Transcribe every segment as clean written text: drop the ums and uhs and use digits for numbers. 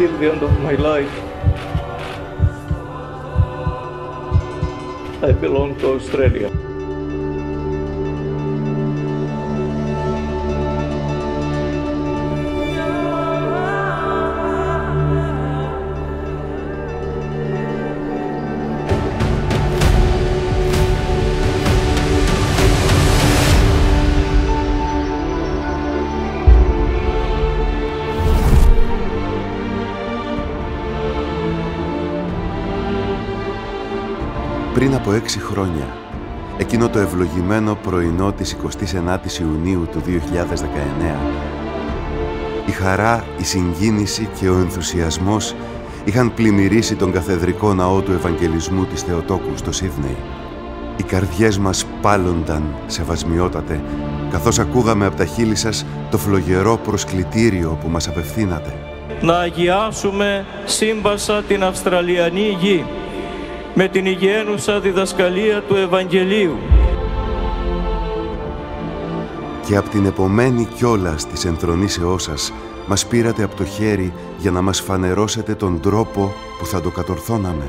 till the end of my life, I belong to Australia. Πριν από 6 χρόνια, εκείνο το ευλογημένο πρωινό της 29ης Ιουνίου του 2019, η χαρά, η συγκίνηση και ο ενθουσιασμός είχαν πλημμυρίσει τον καθεδρικό ναό του Ευαγγελισμού της Θεοτόκου στο Σίδνεϊ. Οι καρδιές μας πάλονταν, σεβασμιότατε, καθώς ακούγαμε από τα χείλη σας το φλογερό προσκλητήριο που μας απευθύνατε. Να αγιάσουμε σύμπασα την Αυστραλιανή γη με την υγιαίνουσα διδασκαλία του Ευαγγελίου. Και από την επομένη κιόλας της ενθρονήσεώς σας μας πήρατε από το χέρι για να μας φανερώσετε τον τρόπο που θα το κατορθώναμε.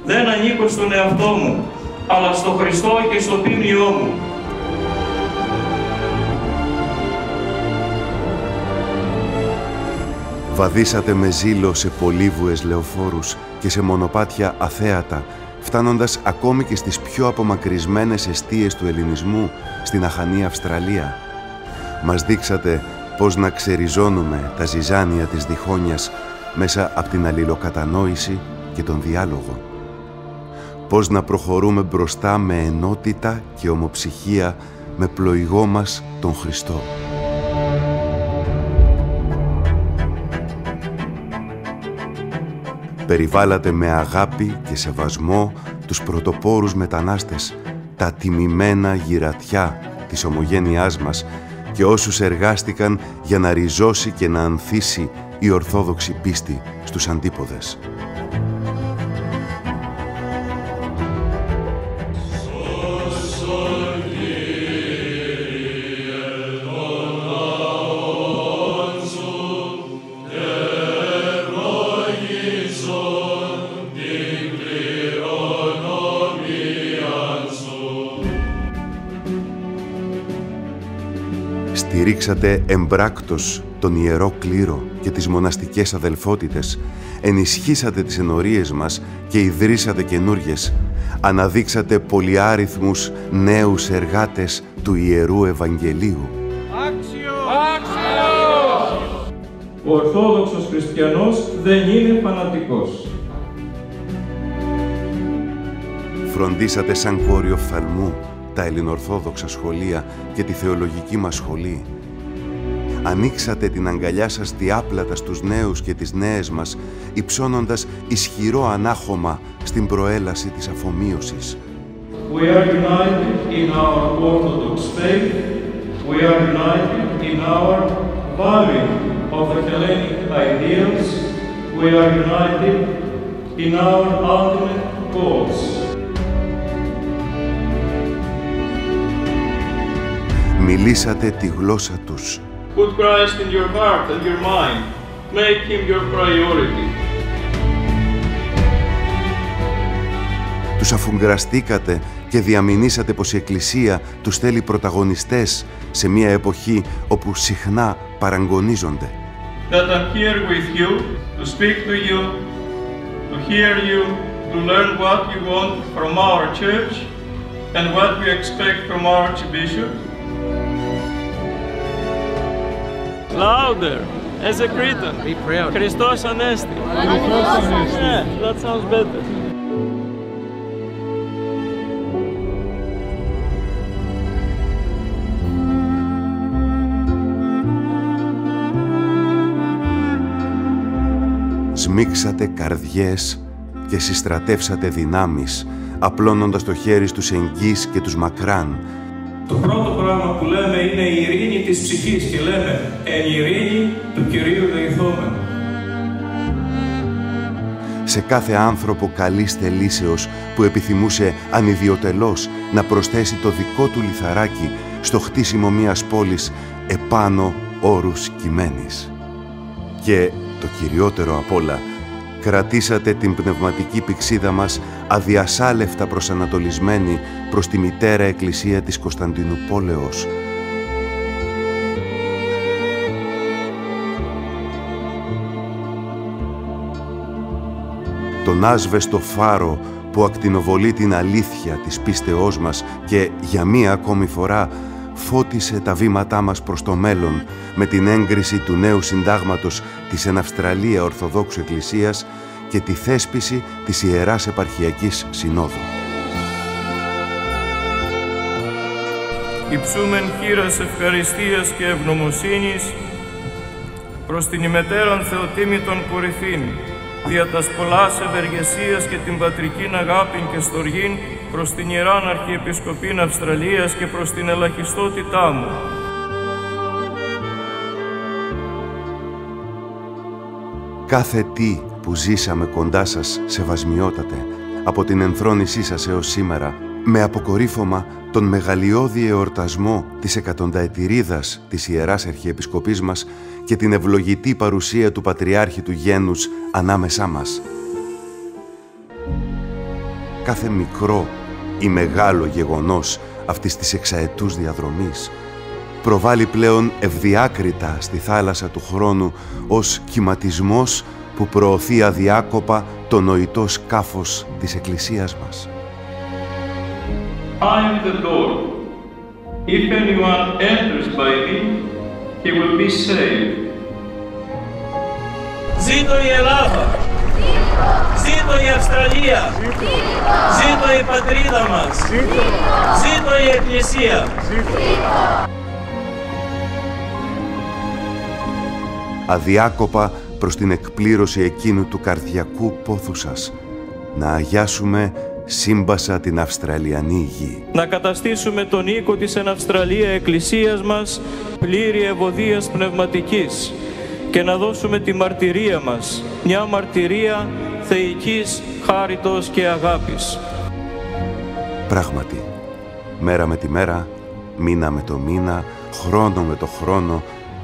Δεν ανήκω στον εαυτό μου, αλλά στο Χριστό και στο ποίμνιό μου. Βαδίσατε με ζήλο σε πολύβουες λεωφόρους και σε μονοπάτια αθέατα, φτάνοντας ακόμη και στις πιο απομακρυσμένες εστίες του ελληνισμού, στην αχανή Αυστραλία. Μας δείξατε πώς να ξεριζώνουμε τα ζυζάνια της διχόνοιας μέσα από την αλληλοκατανόηση και τον διάλογο. Πώς να προχωρούμε μπροστά με ενότητα και ομοψυχία με πλοηγό μας τον Χριστό. Περιβάλατε με αγάπη και σεβασμό τους πρωτοπόρους μετανάστες, τα τιμημένα γυρατιά της ομογένειάς μας και όσους εργάστηκαν για να ριζώσει και να ανθίσει η ορθόδοξη πίστη στους αντίποδες. Στηρίξατε εμπράκτος τον Ιερό Κλήρο και τις μοναστικές αδελφότητες, ενισχύσατε τις ενορίες μας και ιδρύσατε καινούριες, αναδείξατε πολυάριθμους νέους εργάτες του Ιερού Ευαγγελίου. Άξιο! Άξιο! Ο Ορθόδοξος Χριστιανός δεν είναι φανατικός. Φροντίσατε σαν κόριο οφθαλμού τα ελληνοορθόδοξα σχολεία και τη θεολογική μας σχολή. Ανοίξατε την αγκαλιά σας διάπλατα στους νέους και τις νέες μας, υψώνοντας ισχυρό ανάχωμα στην προέλαση της αφομοίωσης. We are united in our Orthodox faith. We are united in our valuing of the Hellenic ideals. We are united in our ultimate goals. Μιλήσατε τη γλώσσα τους. Put Christ in your heart and your mind. Make him your priority. Τους αφουγκραστήκατε και διαμηνήσατε πως η Εκκλησία τους θέλει πρωταγωνιστές σε μια εποχή όπου συχνά παραγωνίζονται. That I'm here with you, to speak to you, to hear you, to learn what you want from our church and what we expect from our Archbishop. Louder, as a Cretan. Be proud. Christos Anesti. Christos Anesti. Yeah, that sounds better. Σμίξατε καρδιές και συστρατεύσατε δυνάμεις, απλώνοντας το χέρι στους εγγύς και τους μακράν. Το πρώτο πράγμα που λέμε είναι η ειρήνη της ψυχής και λέμε «Εν ειρήνη του Κυρίου δεηθόμεν». Σε κάθε άνθρωπο καλής θελήσεως που επιθυμούσε ανιδιοτελώς να προσθέσει το δικό του λιθαράκι στο χτίσιμο μιας πόλης επάνω όρους κειμένης. Και το κυριότερο απ' όλα, κρατήσατε την πνευματική πυξίδα μας αδιασάλευτα προσανατολισμένη προς τη μητέρα Εκκλησία της Κωνσταντινουπόλεως. Τον άσβεστο φάρο που ακτινοβολεί την αλήθεια της πίστεώς μας και για μία ακόμη φορά φώτισε τα βήματά μας προς το μέλλον με την έγκριση του νέου συντάγματος της εν Αυστραλία Ορθοδόξου Εκκλησίας και τη θέσπιση της Ιεράς Επαρχιακής Συνόδου. Υψούμεν χείρας ευχαριστίας και ευγνωμοσύνης προς την ημετέραν Θεοτίμητον κορυφήν, δια τας πολλάς ευεργεσίας και την πατρικήν αγάπην και στοργήν προς την Ιεράν Αρχιεπισκοπήν Αυστραλίας και προς την ελαχιστότητά μου. Κάθε τι που ζήσαμε κοντά σας, σεβασμιότατε, από την ενθρόνησή σας έως σήμερα, με αποκορύφωμα τον μεγαλειώδη εορτασμό της εκατονταετηρίδας της Ιεράς Αρχιεπισκοπής μας και την ευλογητή παρουσία του Πατριάρχη του Γένους ανάμεσά μας. Κάθε μικρό ή μεγάλο γεγονός αυτής της εξαετούς διαδρομής προβάλλει πλέον ευδιάκριτα στη θάλασσα του χρόνου ως κυματισμός που προωθεί αδιάκοπα το νοητό σκάφος της Εκκλησίας μας. I am the door. If anyone enters by me, he will be saved. Ζήτω η Ελλάδα! Ζήτω η Αυστραλία! Ζήτω η πατρίδα μας! Ζήτω η Εκκλησία! Αδιάκοπα προς την εκπλήρωση εκείνου του καρδιακού πόθου σας, να αγιάσουμε σύμπασα την Αυστραλιανή γη. Να καταστήσουμε τον οίκο της εν Αυστραλία Εκκλησίας μας πλήρη ευωδίας πνευματικής και να δώσουμε τη μαρτυρία μας, μια μαρτυρία θεϊκής χάριτος και αγάπης. Πράγματι, μέρα με τη μέρα, μήνα με το μήνα, χρόνο με το χρόνο,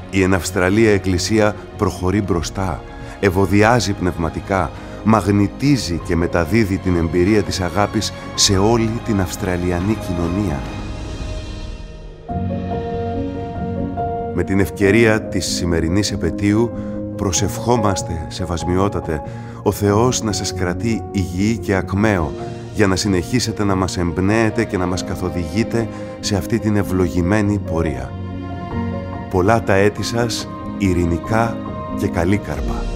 η εν Αυστραλία Εκκλησία προχωρεί μπροστά, ευωδιάζει πνευματικά, μαγνητίζει και μεταδίδει την εμπειρία της αγάπης σε όλη την Αυστραλιανή κοινωνία. Με την ευκαιρία της σημερινής επετείου προσευχόμαστε, σεβασμιότατε, ο Θεός να σας κρατεί υγιή και ακμαίο για να συνεχίσετε να μας εμπνέετε και να μας καθοδηγείτε σε αυτή την ευλογημένη πορεία. Πολλά τα έτη σας, ειρηνικά και καλή καρπά.